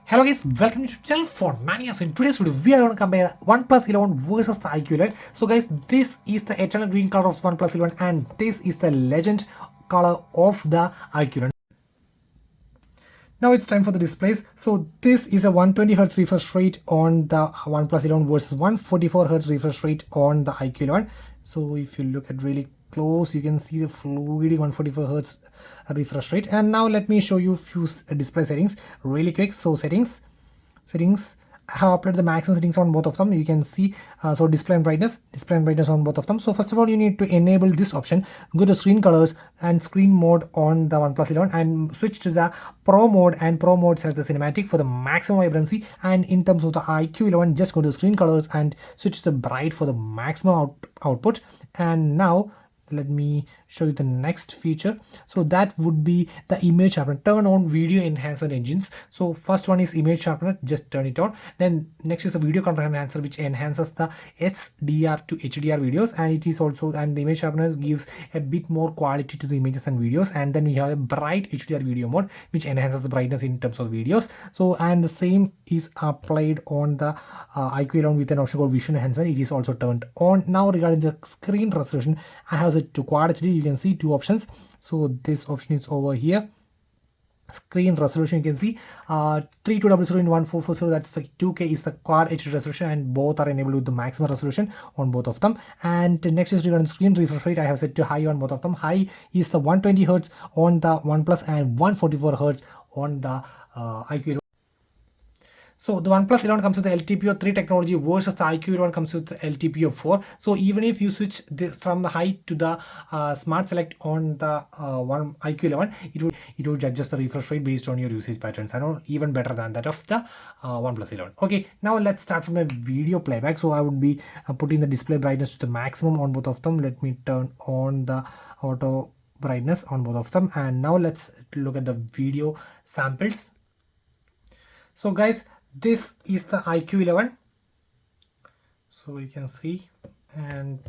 Hello guys, welcome to the channel for Mania. So in today's video, we are going to compare OnePlus 11 versus the iQOO 11. So guys, this is the eternal green color of OnePlus 11 and this is the legend color of the iQOO 11. Now it's time for the displays. So this is a 120Hz refresh rate on the OnePlus 11 versus 144Hz refresh rate on the iQOO 11. So if you look at really close, you can see the fluid 144Hz refresh rate. And now let me show you a few display settings really quick. So settings, I have applied the maximum settings on both of them. You can see so display and brightness on both of them. So first of all, you need to enable this option. Go to screen colors and screen mode on the OnePlus 11 and switch to the Pro mode, and Pro mode select the cinematic for the maximum vibrancy. And in terms of the iQOO 11, just go to screen colors and switch to bright for the maximum output. And now let me show you the next feature. So that would be the image sharpener. Turn on video enhancer engines. So first one is image sharpener, just turn it on. Then next is the video contrast enhancer, which enhances the SDR to HDR videos, and it is also, and the image sharpener gives a bit more quality to the images and videos. And then we have a bright HDR video mode, which enhances the brightness in terms of videos. So and the same is applied on the iQOO 11 with an option called vision enhancement. It is also turned on. Now regarding the screen resolution, I have set to quad HD. You can see two options. So this option is over here. Screen resolution, you can see 3200 in 1440, that's the 2K is the quad HD resolution, and both are enabled with the maximum resolution on both of them. And next is regarding screen refresh rate, I have set to high on both of them. High is the 120Hz on the OnePlus and 144Hz on the iQOO. So the OnePlus 11 comes with the LTPO3 technology versus the iQOO 11 comes with the LTPO4. So even if you switch this from the high to the smart select on the iQOO 11, it would adjust the refresh rate based on your usage patterns, and even better than that of the OnePlus 11. Okay, now let's start from a video playback. So I would be putting the display brightness to the maximum on both of them. Let me turn on the auto brightness on both of them, and now let's look at the video samples. So guys, this is the iQOO 11, so you can see, and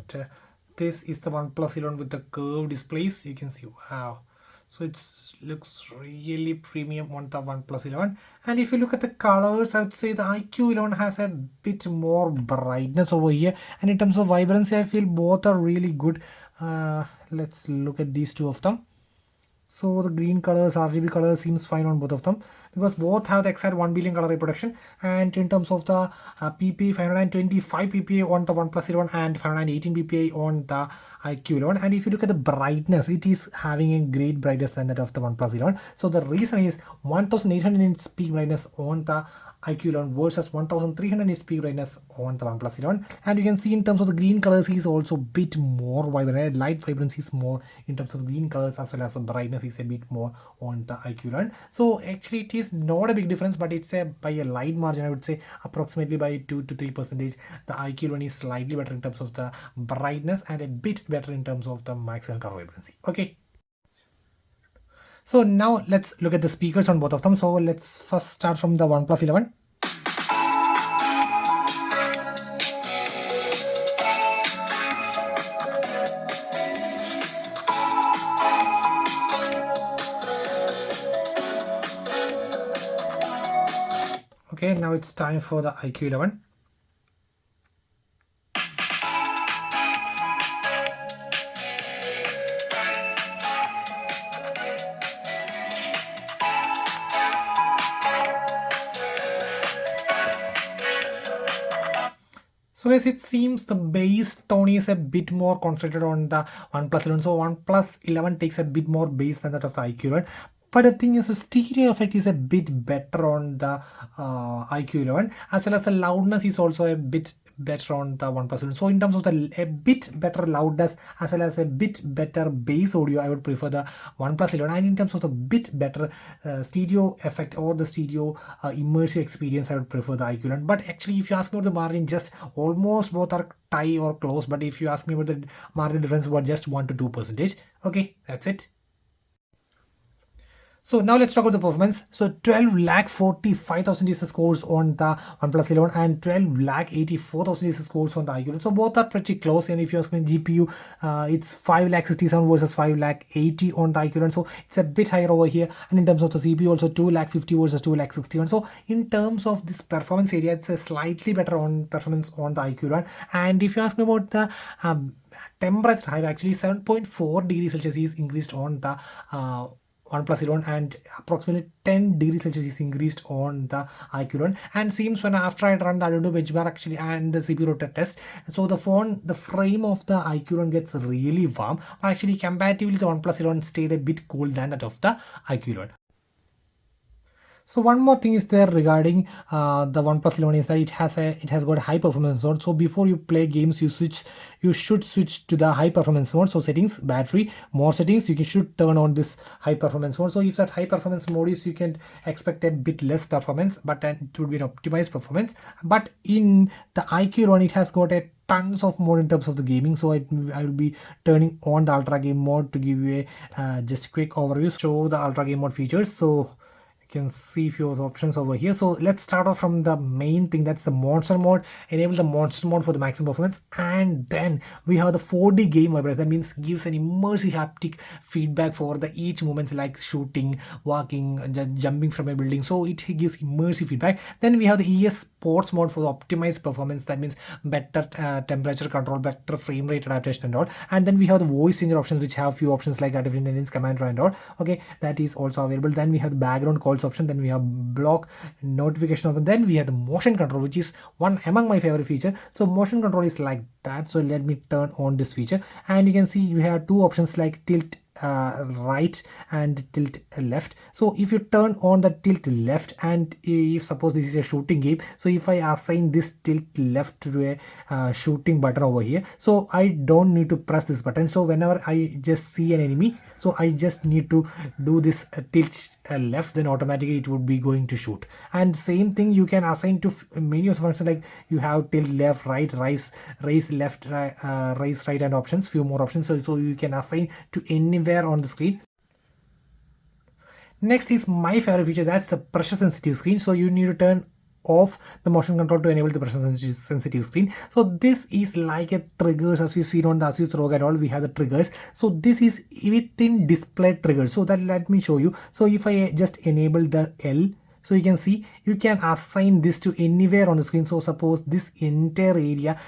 this is the OnePlus 11 with the curved displays. You can see, wow, so it looks really premium on the OnePlus 11. And if you look at the colors, I would say the iQOO 11 has a bit more brightness over here, and in terms of vibrancy, I feel both are really good. Let's look at these two of them. So the green colors, RGB colors seems fine on both of them, because both have the exact 1 billion color reproduction. And in terms of the PPA, 525 PPA on the OnePlus 11 and 518 PPA on the iQOO 11. And if you look at the brightness, it is having a great brightness than that of the OnePlus 11. So the reason is 1800 nits peak brightness on the iQOO 11 versus 1300 nits peak brightness on the OnePlus 11. And you can see in terms of the green colors, is also a bit more vibrant. Light vibrancy is more in terms of green colors, as well as the brightness is a bit more on the iQOO 11. So actually it is not a big difference, but it's by a light margin. I would say approximately by 2 to 3%. The iQOO 11 is slightly better in terms of the brightness and a bit better in terms of the maximum color vibrancy. Okay, so now let's look at the speakers on both of them. So let's first start from the OnePlus 11. Okay, now it's time for the iQOO 11. So guys, it seems the bass tone is a bit more concentrated on the OnePlus 11. So OnePlus 11 takes a bit more bass than that of the iQOO 11. But the thing is, the stereo effect is a bit better on the iQOO 11, as well as the loudness is also a bit better on the OnePlus 11. So in terms of a bit better loudness as well as a bit better bass audio, I would prefer the OnePlus 11. And in terms of the bit better stereo effect or the stereo immersive experience, I would prefer the iQOO 11. But actually, if you ask me about the margin, just almost both are tie or close. But if you ask me about the margin difference, about just 1 to 2%. Okay, that's it. So now let's talk about the performance. So 12 lakh 45,000 is the scores on the OnePlus 11 and 12 lakh 84,000 is the scores on the iQOO. So both are pretty close. And if you're asking GPU, it's 5 lakh 67 versus 5 lakh 80 on the iQOO. So it's a bit higher over here. And in terms of the CPU, also 2 lakh 50 versus 2 lakh 61. So in terms of this performance area, it's a slightly better on performance on the iQOO. And if you ask me about the temperature high, actually 7.4 degrees Celsius is increased on the OnePlus 11 and approximately 10 degrees Celsius is increased on the iQOO. And seems when after I run the Adobe benchmark actually and the CPU rotor test, so the frame of the iQOO gets really warm. Actually, comparatively, the OnePlus 11 stayed a bit cool than that of the iQOO. So one more thing is there regarding the OnePlus 11 is that it has got a high performance mode. So before you play games, you should switch to the high performance mode. So settings, battery, more settings, you should turn on this high performance mode. So if that high performance mode is, you can expect a bit less performance, but then it would be an optimized performance. But in the iQOO, it has got a tons of mode in terms of the gaming. So I will be turning on the ultra game mode to give you a just quick overview, show the ultra game mode features. So can see few options over here. So let's start off from the main thing, that's the monster mode. Enable the monster mode for the maximum performance, and then we have the 4D game vibration. That means gives an immersive haptic feedback for the each movements like shooting, walking, jumping from a building. So it gives immersive feedback. Then we have the ES sports mode for the optimized performance. That means better temperature control, better frame rate adaptation and all. And then we have the voice changer options, which have few options like artificial intelligence, command and all. Okay, that is also available. Then we have the background calls option, then we have block notification option, then we have the motion control, which is one among my favorite feature. So motion control is like that. So let me turn on this feature, and you can see you have two options like tilt right and tilt left. So if you turn on the tilt left, and if suppose this is a shooting game, so if I assign this tilt left to a shooting button over here, so I don't need to press this button. So whenever I just see an enemy, so I just need to do this tilt left, then automatically it would be going to shoot. And same thing you can assign to many of the functions, like you have tilt left, right, raise left, raise right, and options, few more options. So you can assign to anywhere on the screen. Next is my favorite feature, that's the pressure sensitive screen. So you need to turn off the motion control to enable the pressure sensitive screen. So this is like a triggers, as we see on the Asus ROG and all, we have the triggers. So this is within display triggers. So that let me show you. So if I just enable the L, so you can see you can assign this to anywhere on the screen. So suppose this entire area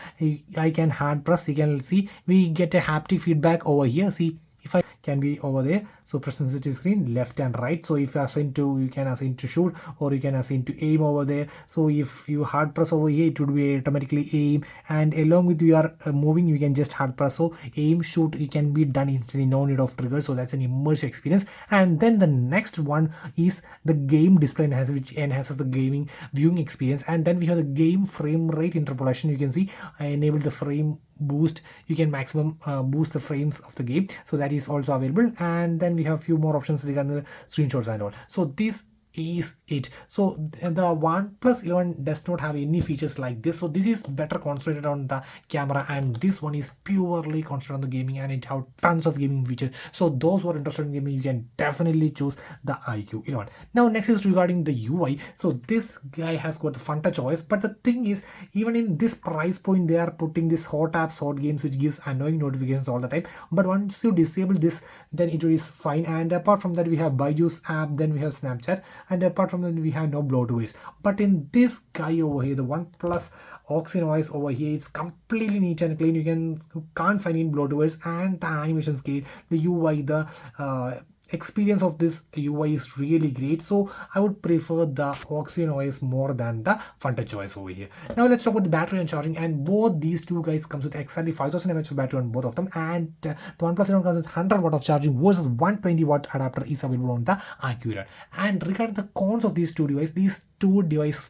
I can hard press, you can see we get a haptic feedback over here. See, if I can be over there. So press sensitive screen left and right. So if you assign to, you can assign to shoot, or you can assign to aim over there. So if you hard press over here, it would be automatically aim, and along with you are moving, you can just hard press. So aim, shoot, it can be done instantly, no need of trigger. So that's an immersive experience. And then the next one is the game display enhancer, which enhances the gaming viewing experience. And then we have the game frame rate interpolation. You can see I enable the frame boost, you can maximum boost the frames of the game. So that is also available. And then we have few more options regarding the screenshots and all. So this is it. So the OnePlus 11 does not have any features like this. So this is better concentrated on the camera, and this one is purely concentrated on the gaming, and it have tons of gaming features. So those who are interested in gaming, you can definitely choose the iQOO 11. Now next is regarding the UI. So this guy has got the fun touch OS, but the thing is, even in this price point, they are putting this hot apps, hot games, which gives annoying notifications all the time. But once you disable this, then it is fine. And apart from that, we have Byju's app, then we have Snapchat, and apart from that, we have no bloatwares. But in this guy over here, the OnePlus OS over here, it's completely neat and clean. You can't find any bloatwares, and the animation scale, the UI, the experience of this UI is really great. So I would prefer the OS more than the FunTouch OS over here. Now let's talk about the battery and charging, and both these two guys comes with exactly 5000 mAh of battery on both of them, and the OnePlus 11 comes with 100 watt of charging versus 120 watt adapter is available on the iQOO. And regarding the cons of these two devices,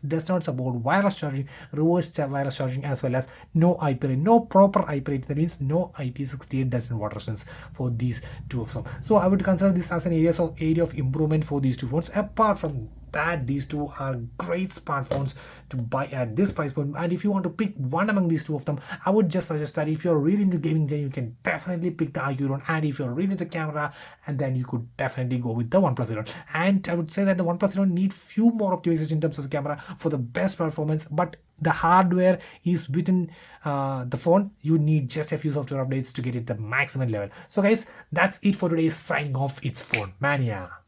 does not support wireless charging, reverse wireless charging, as well as no IP rate, no proper IP rate. That means no IP68 doesn't water resistance for these two of them. So I would consider this as an area of improvement for these two phones. Apart from that these two are great smartphones to buy at this price point. And if you want to pick one among these two of them, I would just suggest that if you're really into gaming, then you can definitely pick the iQOO 11. And if you're really into the camera, and then you could definitely go with the OnePlus 11. And I would say that the OnePlus 11 need few more optimizations in terms of the camera for the best performance, but the hardware is within the phone. You need just a few software updates to get it the maximum level. So guys, that's it for today. Signing off, it's Phone Mania.